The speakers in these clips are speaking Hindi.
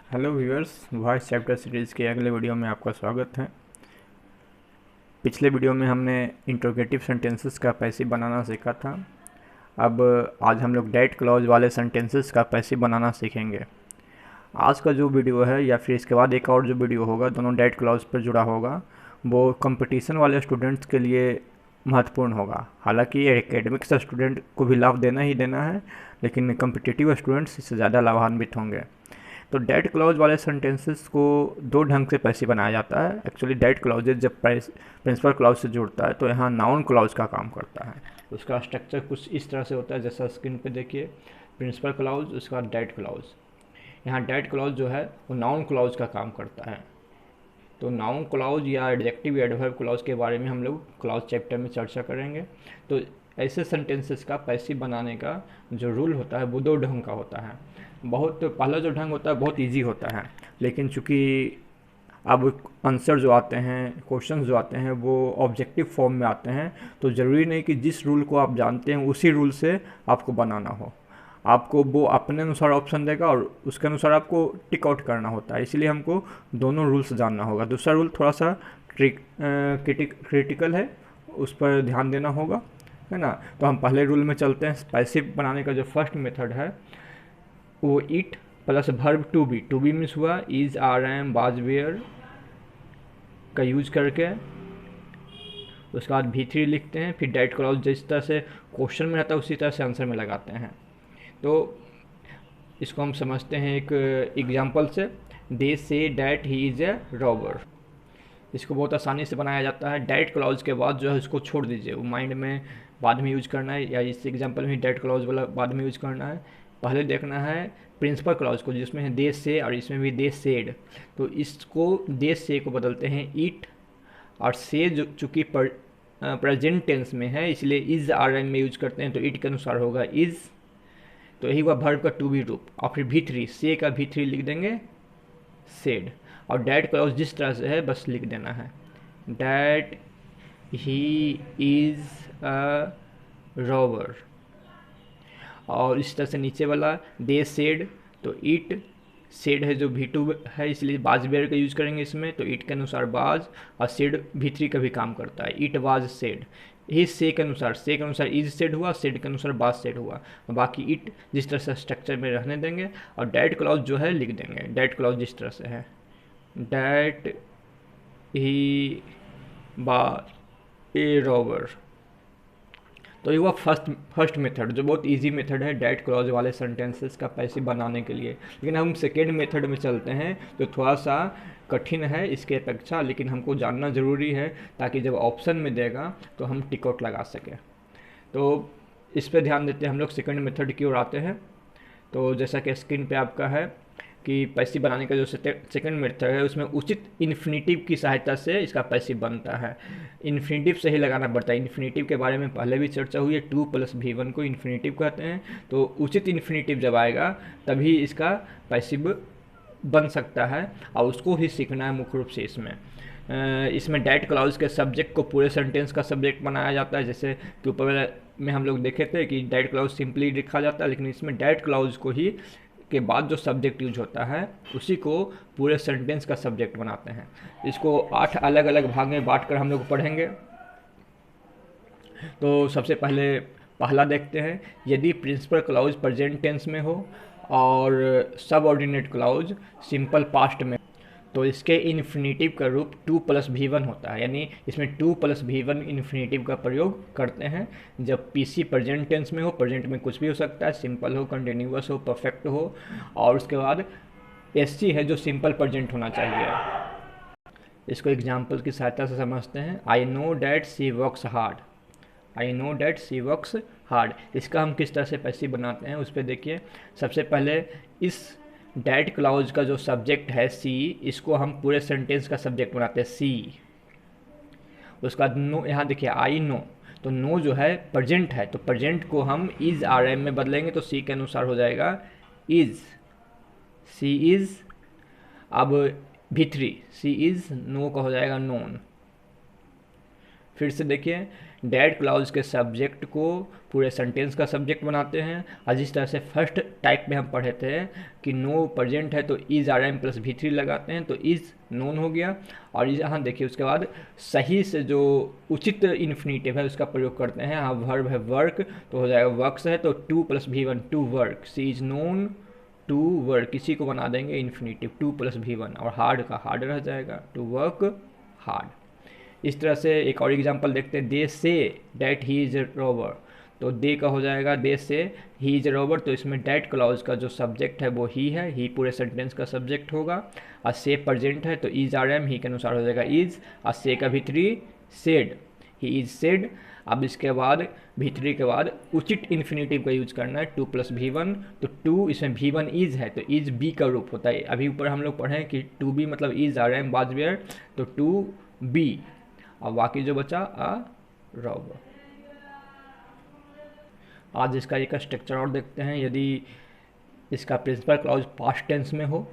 Hello viewers, voice chapter series के अगले वीडियो में आपका स्वागत है। पिछले वीडियो में हमने इंट्रोगेटिव सेंटेंसेस का पैसिव बनाना सीखा था। अब आज हम लोग डेट क्लॉज वाले सेंटेंसेस का पैसिव बनाना सीखेंगे। आज का जो वीडियो है या फिर इसके बाद एक और जो वीडियो होगा, दोनों डेट क्लॉज पर जुड़ा होगा, वो कंपटीशन वाले स्टूडेंट्स के लिए महत्वपूर्ण होगा। हालांकि एकेडमिक्स स्टूडेंट को भी लाभ देना ही देना है, लेकिन कम्पिटिटिव स्टूडेंट्स इससे ज़्यादा लाभान्वित होंगे। तो डेट क्लॉज वाले सेंटेंसेस को दो ढंग से पैसिव बनाया जाता है। एक्चुअली डेट क्लॉजेज जब प्रिंसिपल क्लॉज से जुड़ता है तो यहाँ नाउन क्लॉज का काम करता है। उसका स्ट्रक्चर कुछ इस तरह से होता है, जैसा स्क्रीन पे देखिए, प्रिंसिपल क्लॉज, उसके बाद डेट क्लॉज। यहाँ डेट क्लॉज जो है वो नाउन क्लॉज का काम करता है। तो नाउन क्लॉज या एडजेक्टिव या एडवर्ब क्लॉज के बारे में हम लोग क्लॉज चैप्टर में चर्चा करेंगे। तो ऐसे सेंटेंसेस का पैसिव बनाने का जो रूल होता है वो दो ढंग का होता है। बहुत पहला जो ढंग होता है बहुत इजी होता है, लेकिन चूंकि अब आंसर जो आते हैं, क्वेश्चंस जो आते हैं वो ऑब्जेक्टिव फॉर्म में आते हैं, तो ज़रूरी नहीं कि जिस रूल को आप जानते हैं उसी रूल से आपको बनाना हो। आपको वो अपने अनुसार ऑप्शन देगा और उसके अनुसार आपको टिक आउट करना होता है। इसलिए हमको दोनों रूल्स जानना होगा। दूसरा रूल थोड़ा सा क्रिटिकल है, उस पर ध्यान देना होगा, है ना। तो हम पहले रूल में चलते हैं। पैसिव बनाने का जो फर्स्ट मेथड है वो it plus verb to be means हुआ is, are, am, was, were का यूज करके। उसके बाद V3 लिखते हैं, फिर डेट क्लॉज जिस तरह से क्वेश्चन में रहता है उसी तरह से आंसर में लगाते हैं। तो इसको हम समझते हैं एक एग्जाम्पल से। They say that he is a robber. इसको बहुत आसानी से बनाया जाता है। डेट क्लॉज के बाद जो है इसको छोड़ दीजिए, वो माइंड में बाद में यूज करना है, या इस एग्जाम्पल में डेट क्लॉज वाला बाद में यूज करना है। पहले देखना है प्रिंसिपल क्लॉज को, जिसमें है दे से और इसमें भी दे सेड। तो इसको दे से को बदलते हैं इट, और से जो चूँकि प्रेजेंट टेंस में है इसलिए इज़ आर एम में यूज करते हैं, तो इट के अनुसार होगा इज़। तो यही हुआ वर्ब का टू बी रूप। और फिर V3 से का V3 लिख देंगे सेड। और डैट क्लॉज जिस तरह से है बस लिख देना है, that he is a robber. और इस तरह से नीचे वाला दे सेड, तो इट सेड है जो V2 है इसलिए बाज बेयर का यूज करेंगे इसमें, तो इट के अनुसार बाज, और सेड V3 का भी काम करता है, इट वाज सेड। ही से के अनुसार इज सेड हुआ, सेड के अनुसार बाज सेड हुआ। बाकी इट जिस तरह से स्ट्रक्चर में रहने देंगे, और डेट क्लॉज जो है लिख देंगे, डेट क्लॉज जिस तरह से है, डेट ही बा ए रॉबर। तो ये हुआ फर्स्ट मेथड, जो बहुत इजी मेथड है डेट क्लॉज वाले सेंटेंसेस का पैसिव बनाने के लिए। लेकिन हम सेकेंड मेथड में चलते हैं जो थोड़ा सा कठिन है इसके अपेक्षा, लेकिन हमको जानना ज़रूरी है ताकि जब ऑप्शन में देगा तो हम टिक आउट लगा सकें। तो इस पर ध्यान देते हैं हम लोग सेकेंड मेथड की ओर आते हैं। तो जैसा कि स्क्रीन पे आपका है कि पैसिव बनाने का जो सेकंड मेथड है उसमें उचित इन्फिनेटिव की सहायता से इसका पैसिव बनता है। इन्फिनेटिव से ही लगाना पड़ता है। इन्फिनेटिव के बारे में पहले भी चर्चा हुई है, 2+V1 को इन्फिनेटिव कहते हैं। तो उचित इन्फिनेटिव जब आएगा तभी इसका पैसिव बन सकता है, और उसको ही सीखना है मुख्य रूप से। इसमें डेट क्लॉज के सब्जेक्ट को पूरे सेंटेंस का सब्जेक्ट बनाया जाता है, जैसे कि ऊपर में हम लोग देखे थे कि डेट क्लॉज सिंपली लिखा जाता है, लेकिन इसमें डेट क्लॉज को ही के बाद जो सब्जेक्ट यूज होता है उसी को पूरे सेंटेंस का सब्जेक्ट बनाते हैं। इसको 8 अलग अलग भाग में बांट कर हम लोग पढ़ेंगे। तो सबसे पहले पहला देखते हैं, यदि प्रिंसिपल क्लॉज प्रेजेंट टेंस में हो और सबऑर्डिनेट क्लॉज सिंपल पास्ट में, तो इसके इन्फिनेटिव का रूप 2+V1 होता है। यानी इसमें 2+V1 इन्फिनेटिव का प्रयोग करते हैं जब PC प्रेजेंट टेंस में हो। प्रेजेंट में कुछ भी हो सकता है, सिंपल हो, कंटिन्यूअस हो, परफेक्ट हो। और उसके बाद SC है जो सिंपल प्रेजेंट होना चाहिए। इसको एग्जाम्पल की सहायता से समझते हैं। I know that C works hard. I know that C works hard, इसका हम किस तरह से पैसिव बनाते हैं उस पर देखिए। सबसे पहले इस डैट क्लॉज का जो सब्जेक्ट है सी, इसको हम पूरे सेंटेंस का सब्जेक्ट बनाते हैं सी। उसका बाद नो, यहाँ देखिए आई नो, तो नो जो है प्रेजेंट है, तो प्रेजेंट को हम इज आर एम में बदलेंगे, तो सी के अनुसार हो जाएगा इज, सी इज। अब V3 सी इज, नो का हो जाएगा नोन। फिर से देखिए, डैट क्लाउज के सब्जेक्ट को पूरे सेंटेंस का सब्जेक्ट बनाते हैं। और जिस तरह से फर्स्ट टाइप में हम पढ़े थे कि नो प्रेजेंट है तो is are M plus V3 लगाते हैं, तो इज नोन हो गया। और यहाँ देखिए उसके बाद सही से जो उचित इन्फिनेटिव है उसका प्रयोग करते हैं। यहाँ वर्ब है वर्क, तो हो जाएगा वर्क्स है तो 2 + V1 to work. See is known to work, किसी को बना देंगे इन्फिनेटिव 2 + V1, और हार्ड का हार्ड रह जाएगा, टू वर्क हार्ड। इस तरह से एक और एग्जांपल देखते हैं, they say that he is a robber, तो दे का हो जाएगा दे से ही इज ए रॉबर, तो इसमें डैट क्लॉज का जो सब्जेक्ट है वो ही है, ही पूरे सेंटेंस का सब्जेक्ट होगा। और से प्रेजेंट है तो इज आर एम, ही के अनुसार हो जाएगा इज, और से का V3 said, he is said. अब इसके बाद V3 के बाद उचित इन्फिनेटिव का यूज करना है, 2 + V1, तो 2 इसमें V1 इज है तो इज बी का रूप होता है। अभी ऊपर हम लोग पढ़े कि 2B मतलब is are am was were, तो 2B, और बाकी जो बचा आ रॉबर। आज इसका एक स्ट्रक्चर और देखते हैं। यदि इसका प्रिंसिपल क्लॉज पास्ट टेंस में हो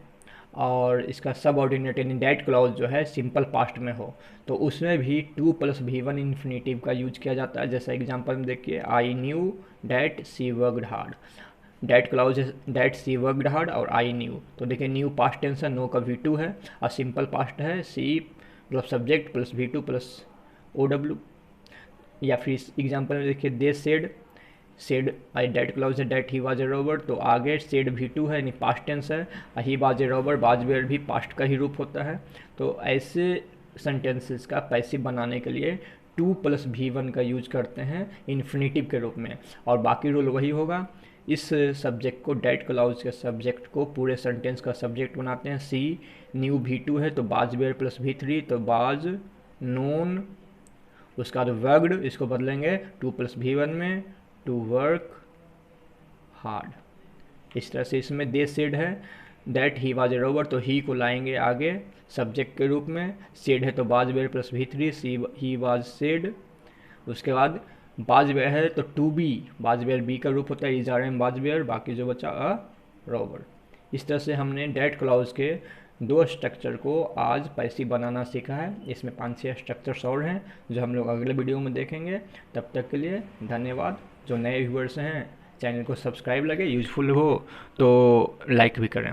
और इसका सब ऑर्डिनेट यानी डैट क्लॉज जो है सिंपल पास्ट में हो, तो उसमें भी 2 + V1 इन्फिनेटिव का यूज किया जाता है। जैसा एग्जांपल में देखिए, I knew that C worked hard, that clause है डैट सी वर्कड हार्ड और आई न्यू, तो देखिए न्यू पास्ट टेंस है, नो का V2 है, और सिंपल पास्ट है सी मतलब subject plus V2 plus OW। या फिर इस एग्जांपल में देखिए, they said I that clause है that he was a robber, तो आगे सेड V2 है यानी पास्ट टेंस है, he was a robber was were भी पास्ट का ही रूप होता है। तो ऐसे सेंटेंसेस का पैसिव बनाने के लिए 2 + V1 का यूज करते हैं इन्फिनेटिव के रूप में, और बाकी रूल वही होगा। इस सब्जेक्ट को डैट क्लॉज के सब्जेक्ट को पूरे सेंटेंस का सब्जेक्ट बनाते हैं। सी न्यू V2 है तो वाज वेयर प्लस V3, तो वाज नोन, उसका बाद वर्कड इसको बदलेंगे 2 + V1 में, टू वर्क हार्ड। इस तरह से इसमें दे सेड है that he was a robber, तो ही को लाएंगे आगे सब्जेक्ट के रूप में, सेड है तो was were plus V3, see he was said. उसके बाद वाज वेयर है तो 2B, वाज वेयर बी का रूप होता है, is are am was were, बाकी जो बचा अ रॉबर। इस तरह से हमने डैट क्लॉज के 2 स्ट्रक्चर को आज पैसिव बनाना सीखा है। इसमें 5-6 स्ट्रक्चर्स और हैं जो हम लोग अगले वीडियो में देखेंगे। तब तक के लिए धन्यवाद। जो नए व्यूअर्स हैं चैनल को सब्सक्राइब लगे यूजफुल हो तो लाइक भी करें।